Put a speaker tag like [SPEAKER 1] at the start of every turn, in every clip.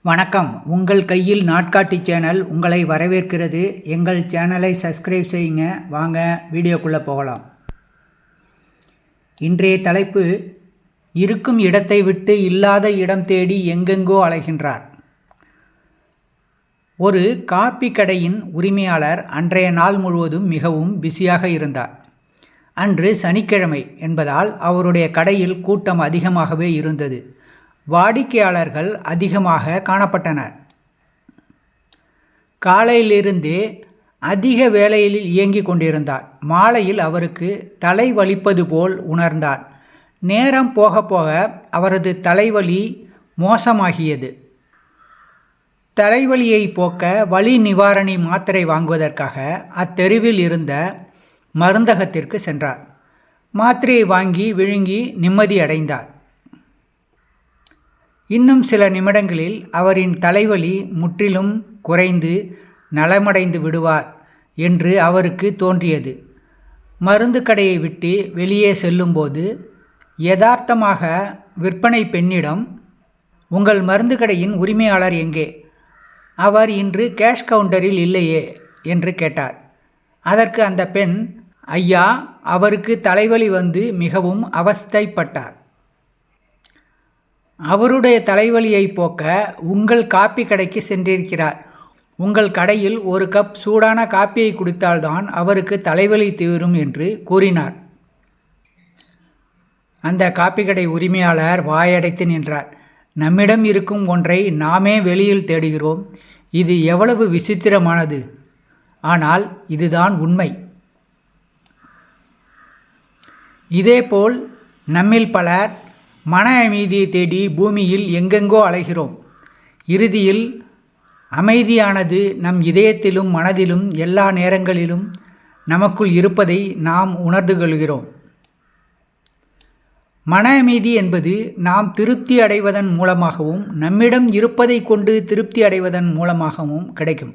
[SPEAKER 1] வணக்கம். உங்கள் கையில் நாட்காட்டி சேனல் உங்களை வரவேற்கிறது. எங்கள் சேனலை சப்ஸ்கிரைப் செய்யுங்க. வாங்க வீடியோக்குள்ளே போகலாம். இன்றைய தலைப்பு, இருக்கும் இடத்தை விட்டு இல்லாத இடம் தேடி எங்கெங்கோ அலைகின்றார். ஒரு காபி கடையின் உரிமையாளர் அன்றைய நாள் முழுவதும் மிகவும் பிஸியாக இருந்தார். அன்று சனிக்கிழமை என்பதால் அவருடைய கடையில் கூட்டம் அதிகமாகவே இருந்தது. வாடிக்கையாளர்கள் அதிகமாக காணப்பட்டனர். காலையிலிருந்தே அதிக வேலையில் இயங்கிக் கொண்டிருந்தார். மாலையில் அவருக்கு தலை வலிப்பது போல் உணர்ந்தார். நேரம் போக போக அவரது தலைவலி மோசமாகியது. தலைவலியை போக்க வலி நிவாரணி மாத்திரை வாங்குவதற்காக அத்தெருவில் இருந்த மருந்தகத்திற்கு சென்றார். மாத்திரையை வாங்கி விழுங்கி நிம்மதி அடைந்தார். இன்னும் சில நிமிடங்களில் அவரின் தலைவலி முற்றிலும் குறைந்து நலமடைந்து விடுவார் என்று அவருக்கு தோன்றியது. மருந்து கடையை விட்டு வெளியே செல்லும்போது யதார்த்தமாக விற்பனை பெண்ணிடம், "உங்கள் மருந்து கடையின் உரிமையாளர் எங்கே? அவர் இன்று கேஷ் கவுண்டரில் இல்லையே" என்று கேட்டார். அதற்கு அந்த பெண், "ஐயா, அவருக்கு தலைவலி வந்து மிகவும் அவஸ்தைப்பட்டார். அவருடைய தலைவலியை போக்க உங்கள் காப்பி கடைக்கு சென்றிருக்கிறார். உங்கள் கடையில் ஒரு கப் சூடான காப்பியை குடித்தால்தான் அவருக்கு தலைவலி தீரும்" என்று கூறினார். அந்த காப்பி கடை உரிமையாளர் வாயடைத்து நின்றார். நம்மிடம் இருக்கும் ஒன்றை நாமே வெளியில் தேடுகிறோம். இது எவ்வளவு விசித்திரமானது! ஆனால் இதுதான் உண்மை. இதேபோல் நம்மில் பலர் மன அமைதியை தேடி பூமியில் எங்கெங்கோ அலைகிறோம். இறுதியில் அமைதியானது நம் இதயத்திலும் மனதிலும் எல்லா நேரங்களிலும் நமக்குள் இருப்பதை நாம் உணர்ந்து கொள்கிறோம். மன அமைதி என்பது நாம் திருப்தி அடைவதன் மூலமாகவும் நம்மிடம் இருப்பதை கொண்டு திருப்தி அடைவதன் மூலமாகவும் கிடைக்கும்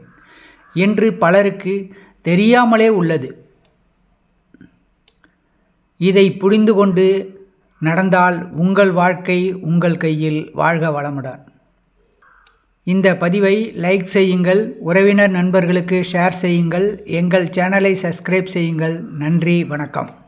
[SPEAKER 1] என்று பலருக்கு தெரியாமலே உள்ளது. இதை புரிந்து கொண்டு நடந்தால் உங்கள் வாழ்க்கை உங்கள் கையில். வாழ்க வளமுடன். இந்த பதிவை லைக் செய்யுங்கள், உறவினர் நண்பர்களுக்கு ஷேர் செய்யுங்கள், எங்கள் சேனலை சப்ஸ்கிரைப் செய்யுங்கள். நன்றி, வணக்கம்.